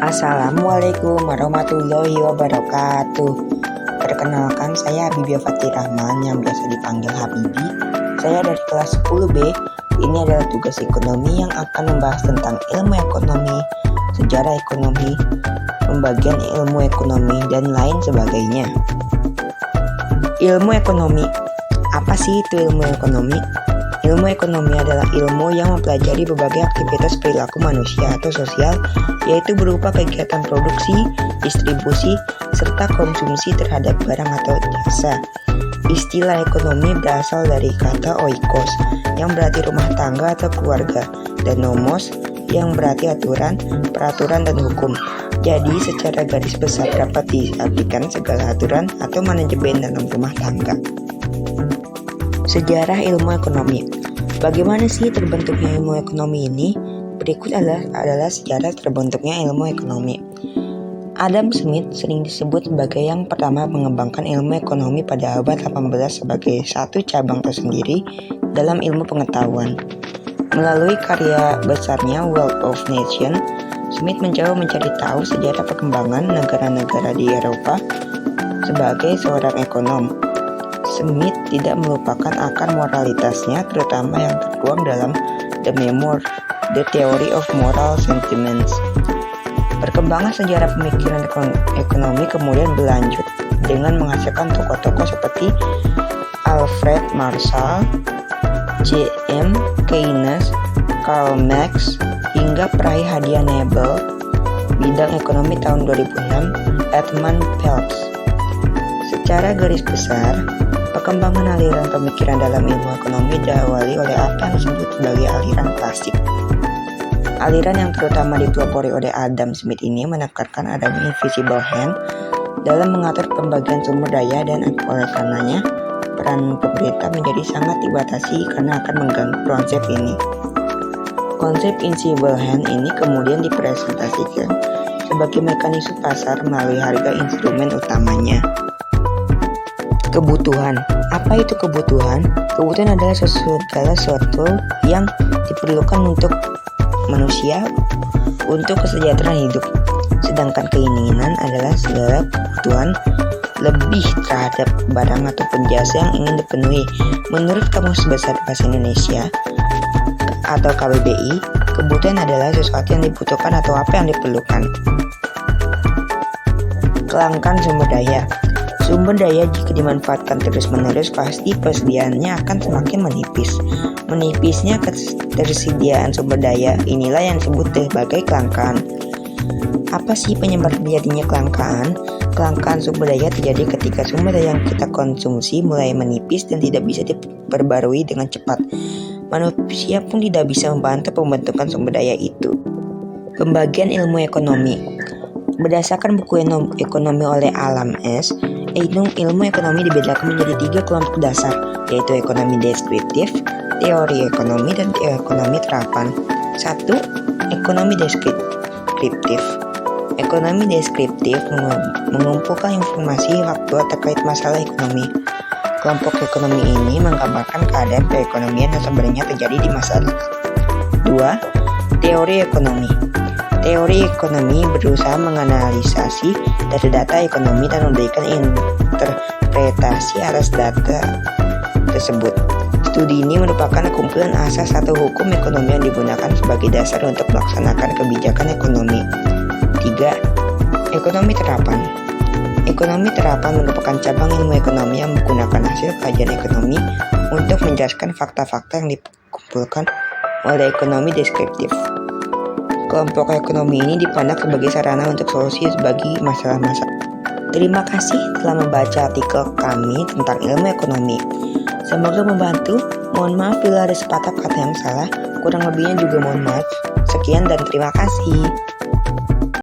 Assalamualaikum warahmatullahi wabarakatuh. Perkenalkan, saya Habibie Fathir Rahman yang biasa dipanggil Habibi. Saya dari kelas 10B. Ini adalah tugas ekonomi yang akan membahas tentang ilmu ekonomi, sejarah ekonomi, pembagian ilmu ekonomi, dan lain sebagainya. Ilmu ekonomi. Apa sih itu ilmu ekonomi? Ilmu ekonomi adalah ilmu yang mempelajari berbagai aktivitas perilaku manusia atau sosial, yaitu berupa kegiatan produksi, distribusi, serta konsumsi terhadap barang atau jasa. Istilah ekonomi berasal dari kata oikos, yang berarti rumah tangga atau keluarga, dan nomos, yang berarti aturan, peraturan, dan hukum. Jadi, secara garis besar dapat diartikan segala aturan atau manajemen dalam rumah tangga. Sejarah ilmu ekonomi. Bagaimana sih terbentuknya ilmu ekonomi ini? Berikut adalah sejarah terbentuknya ilmu ekonomi. Adam Smith sering disebut sebagai yang pertama mengembangkan ilmu ekonomi pada abad 18 sebagai satu cabang tersendiri dalam ilmu pengetahuan. Melalui karya besarnya Wealth of Nations, Smith mencoba mencari tahu sejarah perkembangan negara-negara di Eropa. Sebagai seorang ekonom, Smith tidak melupakan akar moralitasnya, terutama yang tertuang dalam The Theory of Moral Sentiments. Perkembangan sejarah pemikiran ekonomi kemudian berlanjut dengan menghasilkan tokoh-tokoh seperti Alfred Marshall, J.M. Keynes, Karl Marx, hingga peraih hadiah Nobel bidang ekonomi tahun 2006, Edmund Phelps. Secara garis besar, perkembangan aliran pemikiran dalam ilmu ekonomi diawali oleh apa yang disebut sebagai aliran klasik. Aliran yang terutama dipelopori oleh Adam Smith ini menekankan adanya invisible hand dalam mengatur pembagian sumber daya, dan oleh karenanya peran pemerintah menjadi sangat dibatasi karena akan mengganggu konsep ini. Konsep invisible hand ini kemudian dipresentasikan sebagai mekanisme pasar melalui harga instrumen utamanya. Kebutuhan. Apa itu kebutuhan? Kebutuhan adalah segala sesuatu yang diperlukan untuk manusia untuk kesejahteraan hidup. Sedangkan keinginan adalah segala kebutuhan lebih terhadap barang ataupun jasa yang ingin dipenuhi. Menurut Kamus Besar Bahasa Indonesia atau KBBI, kebutuhan adalah sesuatu yang dibutuhkan atau apa yang diperlukan. Kelangkaan sumber daya. Sumber daya jika dimanfaatkan terus-menerus, pasti persediaannya akan semakin menipis. Menipisnya ketersediaan sumber daya inilah yang disebut sebagai kelangkaan. Apa sih penyebab terjadinya kelangkaan? Kelangkaan sumber daya terjadi ketika sumber daya yang kita konsumsi mulai menipis dan tidak bisa diperbarui dengan cepat. Manusia pun tidak bisa membantu pembentukan sumber daya itu. Pembagian ilmu ekonomi. Berdasarkan buku ekonomi oleh Alan S., ilmu ekonomi dibedakan menjadi 3 kelompok dasar, yaitu ekonomi deskriptif, teori ekonomi, dan ekonomi terapan. 1. Ekonomi deskriptif. Ekonomi deskriptif mengumpulkan informasi faktual terkait masalah ekonomi. Kelompok ekonomi ini menggambarkan keadaan perekonomian yang sebenarnya terjadi di masyarakat. 2. Teori ekonomi. Teori ekonomi berusaha menganalisasi data-data ekonomi dan memberikan interpretasi atas data tersebut. Studi ini merupakan kumpulan asas atau hukum ekonomi yang digunakan sebagai dasar untuk melaksanakan kebijakan ekonomi. 3. Ekonomi terapan. Ekonomi terapan merupakan cabang ilmu ekonomi yang menggunakan hasil kajian ekonomi untuk menjelaskan fakta-fakta yang dikumpulkan oleh ekonomi deskriptif. Kelompok ekonomi ini dipandang sebagai sarana untuk solusi bagi masalah-masalah. Terima kasih telah membaca artikel kami tentang ilmu ekonomi. Semoga membantu. Mohon maaf bila ada sepatah kata yang salah. Kurang lebihnya juga mohon maaf. Sekian dan terima kasih.